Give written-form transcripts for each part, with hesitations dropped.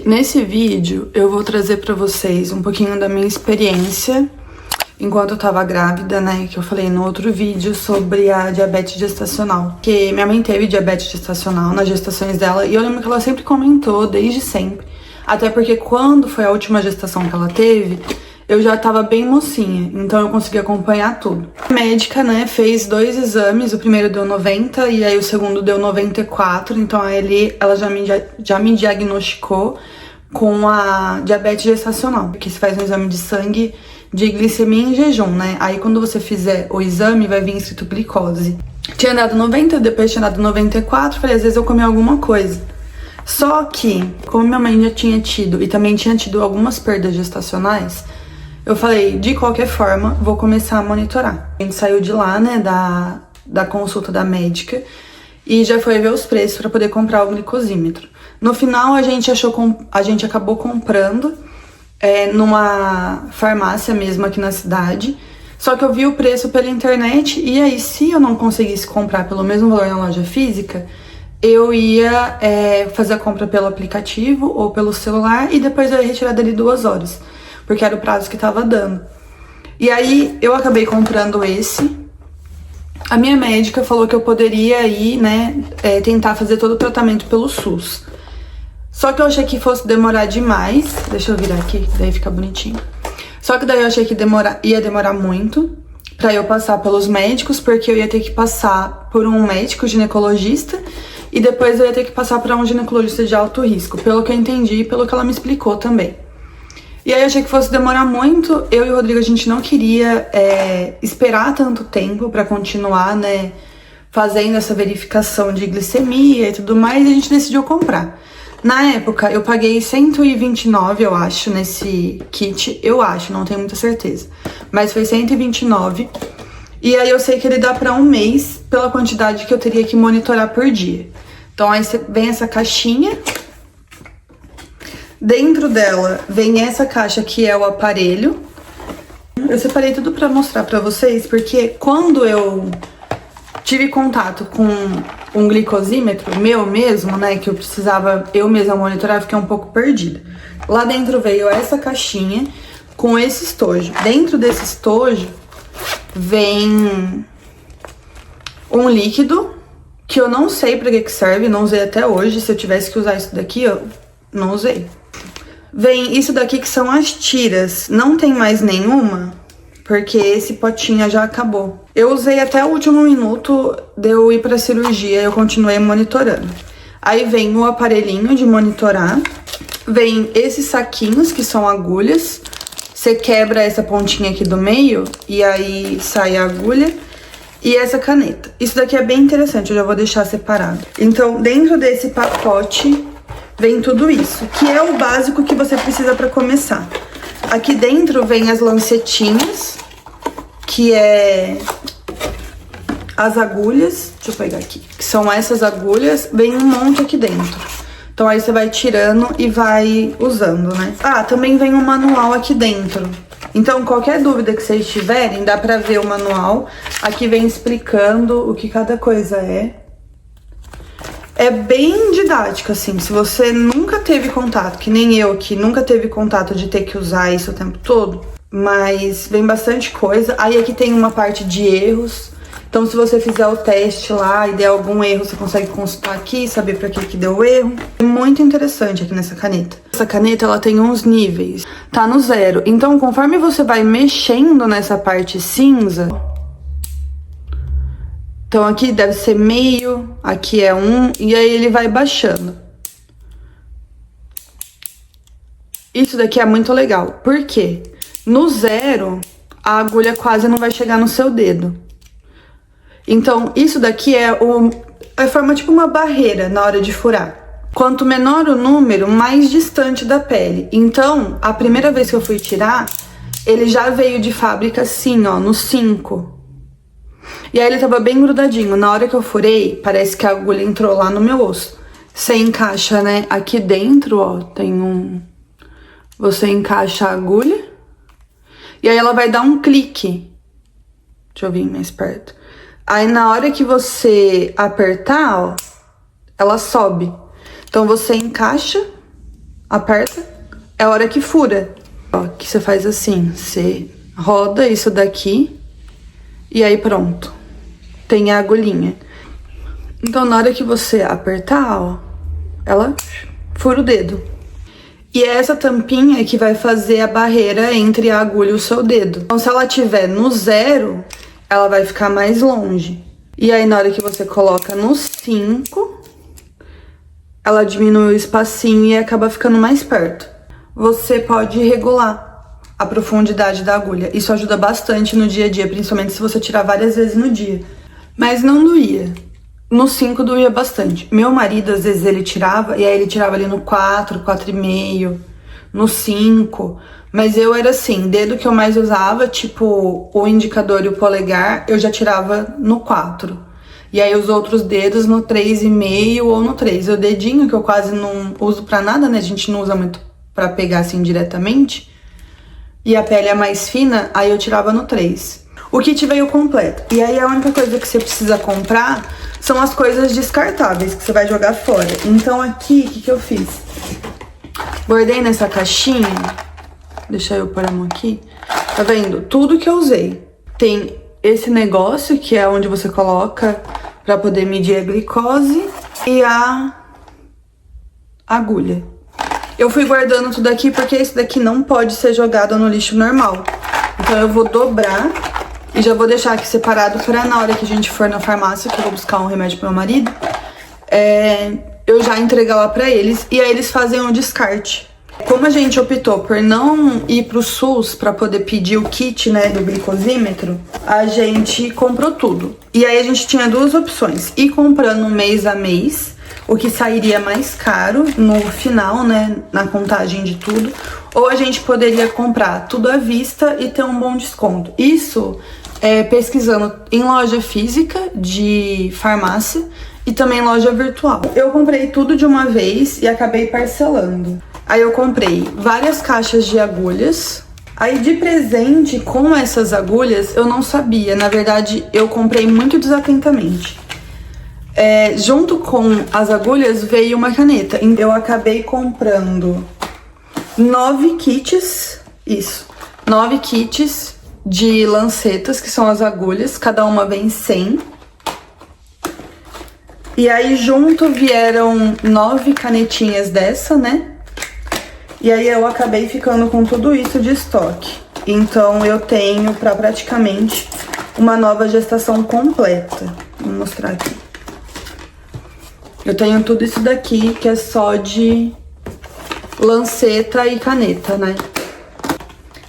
Nesse vídeo eu vou trazer pra vocês um pouquinho da minha experiência enquanto eu tava grávida, né, que eu falei no outro vídeo sobre a diabetes gestacional. Que minha mãe teve diabetes gestacional nas gestações dela e eu lembro que ela sempre comentou, desde sempre. Até porque quando foi a última gestação que ela teve, eu já tava bem mocinha, então eu consegui acompanhar tudo. A médica, né, fez 2 exames, o primeiro deu 90 e aí o segundo deu 94, então aí ela já me diagnosticou com a diabetes gestacional, porque se faz um exame de sangue de glicemia em jejum, né? Aí quando você fizer o exame vai vir escrito glicose. Tinha dado 90, depois tinha dado 94, falei, às vezes eu comi alguma coisa. Só que, como minha mãe já tinha tido e também tinha tido algumas perdas gestacionais, eu falei, de qualquer forma, vou começar a monitorar. A gente saiu de lá, né, da consulta da médica e já foi ver os preços para poder comprar o glicosímetro. No final, a gente acabou comprando numa farmácia mesmo aqui na cidade. Só que eu vi o preço pela internet e aí, se eu não conseguisse comprar pelo mesmo valor na loja física, eu ia fazer a compra pelo aplicativo ou pelo celular e depois eu ia retirar dali 2 horas. Porque era o prazo que tava dando. E aí, eu acabei comprando esse. A minha médica falou que eu poderia ir, né, tentar fazer todo o tratamento pelo SUS. Só que eu achei que fosse demorar demais. Deixa eu virar aqui, daí fica bonitinho. Só que daí eu achei que ia demorar muito pra eu passar pelos médicos, porque eu ia ter que passar por um médico ginecologista e depois eu ia ter que passar pra um ginecologista de alto risco, pelo que eu entendi e pelo que ela me explicou também. E aí eu achei que fosse demorar muito, eu e o Rodrigo, a gente não queria esperar tanto tempo pra continuar, né, fazendo essa verificação de glicemia e tudo mais, e a gente decidiu comprar. Na época, eu paguei 129, eu acho, nesse kit, eu acho, não tenho muita certeza, mas foi 129, e aí eu sei que ele dá pra 1 mês, pela quantidade que eu teria que monitorar por dia. Então aí vem essa caixinha. Dentro dela vem essa caixa que é o aparelho. Eu separei tudo pra mostrar pra vocês, porque quando eu tive contato com um glicosímetro meu mesmo, né, que eu precisava eu mesma monitorar, eu fiquei um pouco perdida. Lá dentro veio essa caixinha com esse estojo. Dentro desse estojo vem um líquido que eu não sei pra que serve, não usei até hoje. Se eu tivesse que usar isso daqui, eu não usei. Vem isso daqui que são as tiras. Não tem mais nenhuma, porque esse potinho já acabou. Eu usei até o último minuto de eu ir pra cirurgia, eu continuei monitorando. Aí vem o aparelhinho de monitorar. Vem esses saquinhos, que são agulhas. Você quebra essa pontinha aqui do meio e aí sai a agulha. E essa caneta. Isso daqui é bem interessante, eu já vou deixar separado. Então, dentro desse pacote vem tudo isso, que é o básico que você precisa para começar. Aqui dentro vem as lancetinhas, que é as agulhas, deixa eu pegar aqui, que são essas agulhas, vem um monte aqui dentro. Então aí você vai tirando e vai usando, né? Ah, também vem um manual aqui dentro. Então, qualquer dúvida que vocês tiverem, dá pra ver o manual. Aqui vem explicando o que cada coisa é. É bem didático, assim, se você nunca teve contato, que nem eu, que nunca teve contato de ter que usar isso o tempo todo, mas vem bastante coisa. Aí aqui tem uma parte de erros, então se você fizer o teste lá e der algum erro, você consegue consultar aqui e saber pra que deu o erro. É muito interessante aqui nessa caneta. Essa caneta, ela tem uns níveis, tá no 0, então conforme você vai mexendo nessa parte cinza... Então aqui deve ser meio, aqui é 1, e aí ele vai baixando. Isso daqui é muito legal, por quê? No 0, a agulha quase não vai chegar no seu dedo. Então isso daqui forma tipo uma barreira na hora de furar. Quanto menor o número, mais distante da pele. Então, a primeira vez que eu fui tirar, ele já veio de fábrica assim, ó, no 5. E aí ele tava bem grudadinho. Na hora que eu furei, parece que a agulha entrou lá no meu osso. Você encaixa, né? Aqui dentro, ó, tem um... Você encaixa a agulha. E aí ela vai dar um clique. Deixa eu vir mais perto. Aí na hora que você apertar, ó, ela sobe. Então você encaixa aperta, é a hora que fura. Ó, que você faz assim, você roda isso daqui e aí pronto, tem a agulhinha. Então na hora que você apertar, ó, ela fura o dedo. E é essa tampinha que vai fazer a barreira entre a agulha e o seu dedo. Então se ela tiver no 0, ela vai ficar mais longe. E aí na hora que você coloca no 5, ela diminui o espacinho e acaba ficando mais perto. Você pode regular a profundidade da agulha. Isso ajuda bastante no dia a dia, principalmente se você tirar várias vezes no dia. Mas não doía. No 5 doía bastante. Meu marido, às vezes, ele tirava, e aí ele tirava ali no 4, 4,5, no 5. Mas eu era assim, dedo que eu mais usava, tipo, o indicador e o polegar, eu já tirava no 4. E aí os outros dedos no 3,5 ou no 3. O dedinho, que eu quase não uso pra nada, né? A gente não usa muito pra pegar assim diretamente. E a pele é mais fina, aí eu tirava no 3. O kit veio completo. E aí a única coisa que você precisa comprar são as coisas descartáveis que você vai jogar fora. Então aqui, o que eu fiz? Guardei nessa caixinha. Deixa eu pôr a mão aqui. Tá vendo? Tudo que eu usei. Tem esse negócio, que é onde você coloca pra poder medir a glicose. E a agulha. Eu fui guardando tudo aqui porque esse daqui não pode ser jogado no lixo normal. Então eu vou dobrar e já vou deixar aqui separado pra na hora que a gente for na farmácia, que eu vou buscar um remédio pro meu marido, eu já entregar lá pra eles e aí eles fazem um descarte. Como a gente optou por não ir pro SUS pra poder pedir o kit, né, do glicosímetro, a gente comprou tudo. E aí a gente tinha duas opções: ir comprando mês a mês, o que sairia mais caro no final, né, na contagem de tudo, ou a gente poderia comprar tudo à vista e ter um bom desconto. Isso pesquisando em loja física de farmácia e também loja virtual. Eu comprei tudo de uma vez e acabei parcelando. Aí eu comprei várias caixas de agulhas. Aí de presente com essas agulhas eu não sabia, na verdade eu comprei muito desatentamente. Junto com as agulhas veio uma caneta. Eu acabei comprando 9 kits, 9 kits de lancetas, que são as agulhas, cada uma vem 100. E aí junto vieram 9 canetinhas dessa, né? E aí eu acabei ficando com tudo isso de estoque. Então eu tenho pra praticamente uma nova gestação completa. Vou mostrar aqui. Eu tenho tudo isso daqui, que é só de lanceta e caneta, né?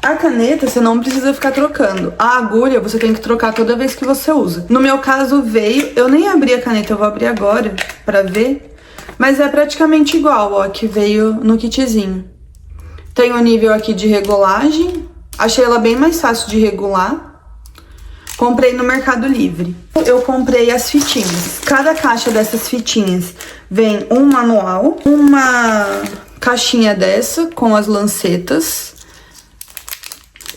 A caneta você não precisa ficar trocando. A agulha você tem que trocar toda vez que você usa. No meu caso veio, eu nem abri a caneta, eu vou abrir agora pra ver. Mas é praticamente igual, ó, que veio no kitzinho. Tem o nível aqui de regulagem. Achei ela bem mais fácil de regular. Comprei no Mercado Livre. Eu comprei as fitinhas. Cada caixa dessas fitinhas vem um manual, uma caixinha dessa com as lancetas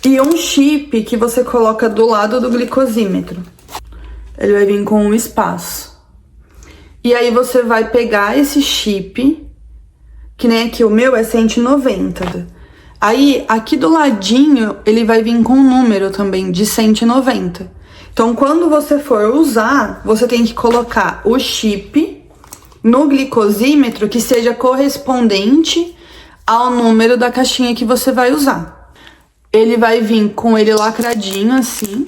e um chip que você coloca do lado do glicosímetro. Ele vai vir com um espaço. E aí você vai pegar esse chip, que nem aqui o meu é 190. Aí, aqui do ladinho, ele vai vir com um número também de 190. Então, quando você for usar, você tem que colocar o chip no glicosímetro que seja correspondente ao número da caixinha que você vai usar. Ele vai vir com ele lacradinho, assim.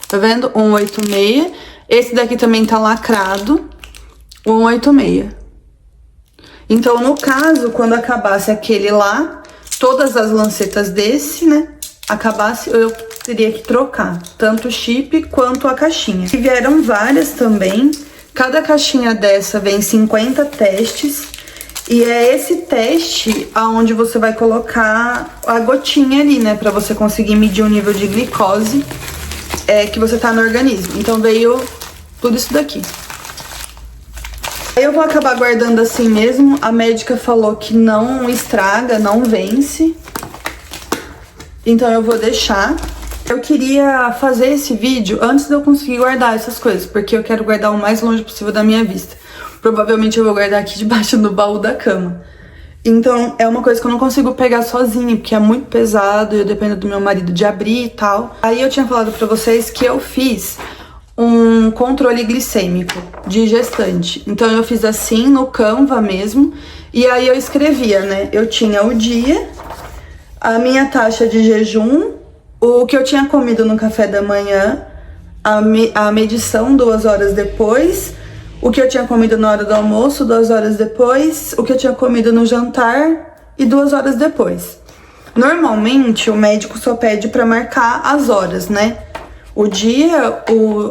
Tá vendo? 186. Esse daqui também tá lacrado. 186. Então, no caso, quando acabasse aquele lá, todas as lancetas desse, né, acabasse, eu teria que trocar tanto o chip quanto a caixinha. E vieram várias também. Cada caixinha dessa vem 50 testes. E é esse teste aonde você vai colocar a gotinha ali, né, pra você conseguir medir o nível de glicose que você tá no organismo. Então veio tudo isso daqui. Eu vou acabar guardando assim mesmo. A médica falou que não estraga, não vence. Então eu vou deixar. Eu queria fazer esse vídeo antes de eu conseguir guardar essas coisas, porque eu quero guardar o mais longe possível da minha vista. Provavelmente eu vou guardar aqui debaixo do baú da cama. Então é uma coisa que eu não consigo pegar sozinha, porque é muito pesado, eu dependo do meu marido de abrir e tal. Aí eu tinha falado pra vocês que eu fiz um controle glicêmico de gestante. Então eu fiz assim no Canva mesmo, e aí eu escrevia, né? Eu tinha o dia, a minha taxa de jejum, o que eu tinha comido no café da manhã, a medição 2 horas depois, o que eu tinha comido na hora do almoço 2 horas depois, o que eu tinha comido no jantar e 2 horas depois. Normalmente o médico só pede para marcar as horas, né? O dia,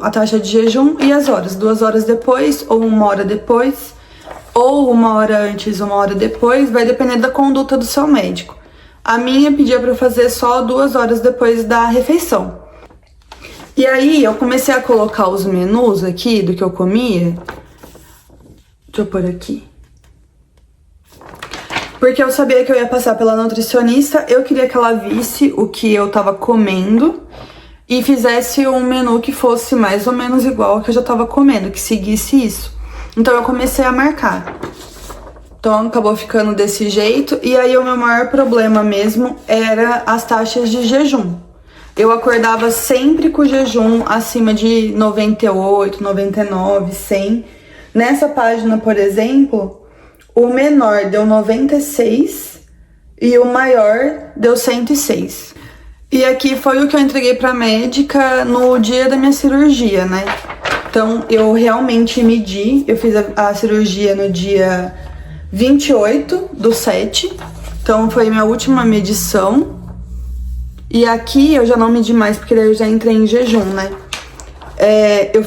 a taxa de jejum e as horas. 2 horas depois ou 1 hora depois, ou 1 hora antes, 1 hora depois, vai depender da conduta do seu médico. A minha pedia para fazer só 2 horas depois da refeição. E aí eu comecei a colocar os menus aqui do que eu comia. Deixa eu pôr aqui. Porque eu sabia que eu ia passar pela nutricionista, eu queria que ela visse o que eu tava comendo e fizesse um menu que fosse mais ou menos igual ao que eu já tava comendo, que seguisse isso. Então eu comecei a marcar. Então acabou ficando desse jeito. E aí o meu maior problema mesmo era as taxas de jejum. Eu acordava sempre com o jejum acima de 98, 99, 100. Nessa página, por exemplo, o menor deu 96 e o maior deu 106. E aqui foi o que eu entreguei pra médica no dia da minha cirurgia, né? Então eu realmente medi, eu fiz a cirurgia no dia 28/7, então foi minha última medição. E aqui eu já não medi mais, porque daí eu já entrei em jejum, né? Eu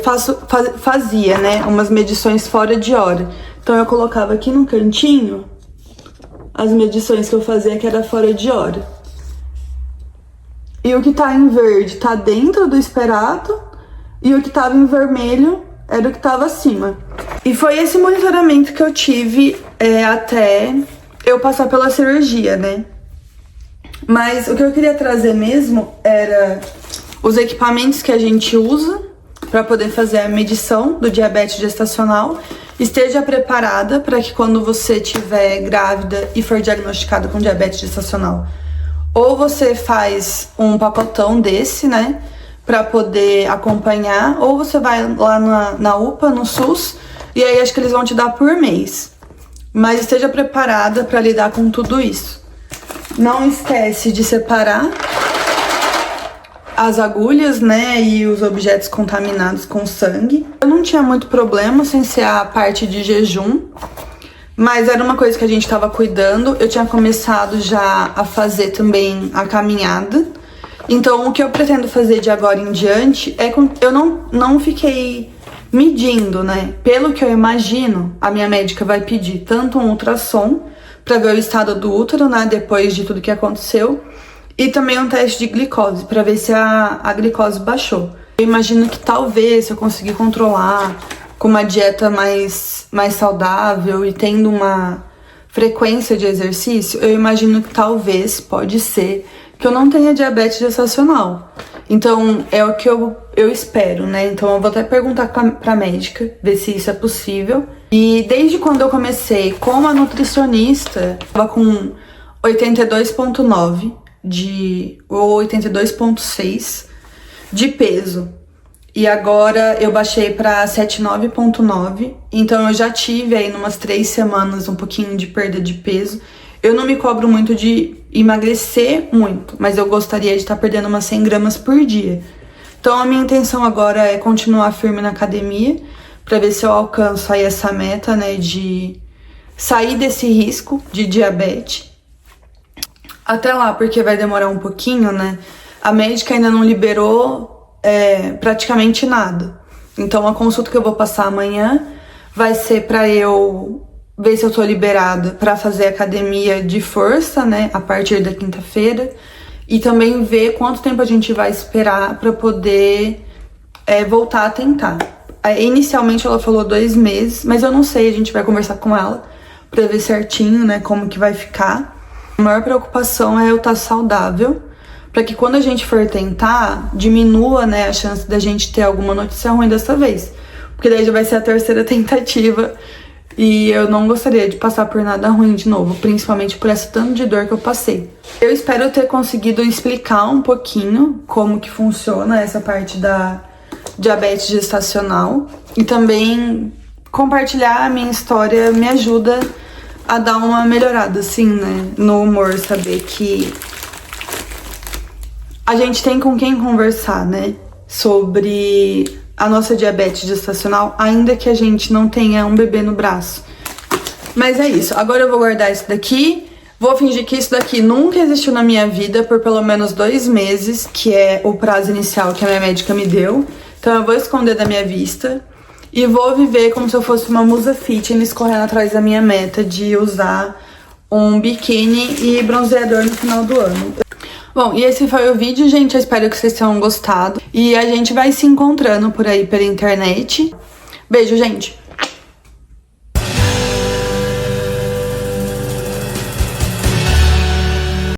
fazia, né, umas medições fora de hora. Então eu colocava aqui no cantinho as medições que eu fazia que era fora de hora. E o que tá em verde tá dentro do esperado, e o que tava em vermelho era o que tava acima. E foi esse monitoramento que eu tive até eu passar pela cirurgia, né? Mas o que eu queria trazer mesmo era os equipamentos que a gente usa para poder fazer a medição do diabetes gestacional. Esteja preparada para que quando você estiver grávida e for diagnosticada com diabetes gestacional, ou você faz um pacotão desse, né, para poder acompanhar, ou você vai lá na UPA, no SUS, e aí acho que eles vão te dar por mês. Mas esteja preparada para lidar com tudo isso. Não esquece de separar as agulhas, né, e os objetos contaminados com sangue. Eu não tinha muito problema sem ser a parte de jejum, mas era uma coisa que a gente estava cuidando. Eu tinha começado já a fazer também a caminhada. Então o que eu pretendo fazer de agora em diante é que eu não fiquei medindo, né? Pelo que eu imagino, a minha médica vai pedir tanto um ultrassom para ver o estado do útero, né, depois de tudo que aconteceu, e também um teste de glicose para ver se a glicose baixou. Eu imagino que talvez, se eu conseguir controlar com uma dieta mais saudável e tendo uma frequência de exercício, eu imagino que talvez, pode ser, que eu não tenha diabetes gestacional. Então, é o que eu espero, né? Então, eu vou até perguntar pra médica, ver se isso é possível. E desde quando eu comecei como a nutricionista, eu tava com 82,9 ou 82,6 de peso. E agora eu baixei pra 79,9. Então, eu já tive aí numas 3 semanas um pouquinho de perda de peso. Eu não me cobro muito de emagrecer muito, mas eu gostaria de estar perdendo umas 100 gramas por dia. Então a minha intenção agora é continuar firme na academia, para ver se eu alcanço aí essa meta, né, de sair desse risco de diabetes. Até lá, porque vai demorar um pouquinho, né? A médica ainda não liberou praticamente nada. Então a consulta que eu vou passar amanhã vai ser para eu ver se eu tô liberada para fazer academia de força, né, a partir da quinta-feira, e também ver quanto tempo a gente vai esperar para poder voltar a tentar. Inicialmente ela falou 2 meses, mas eu não sei, a gente vai conversar com ela para ver certinho, né, como que vai ficar. A maior preocupação é eu estar saudável, para que quando a gente for tentar, diminua, né, a chance da gente ter alguma notícia ruim dessa vez, porque daí já vai ser a 3ª tentativa E eu não gostaria de passar por nada ruim de novo, principalmente por esse tanto de dor que eu passei. Eu espero ter conseguido explicar um pouquinho como que funciona essa parte da diabetes gestacional. E também compartilhar a minha história me ajuda a dar uma melhorada, assim, né, no humor, saber que a gente tem com quem conversar, né, sobre a nossa diabetes gestacional, ainda que a gente não tenha um bebê no braço. Mas é isso, agora eu vou guardar isso daqui, vou fingir que isso daqui nunca existiu na minha vida por pelo menos 2 meses, que é o prazo inicial que a minha médica me deu. Então eu vou esconder da minha vista e vou viver como se eu fosse uma musa fitness correndo atrás da minha meta de usar um biquíni e bronzeador no final do ano. Bom, e esse foi o vídeo, gente. Eu espero que vocês tenham gostado. E a gente vai se encontrando por aí pela internet. Beijo, gente!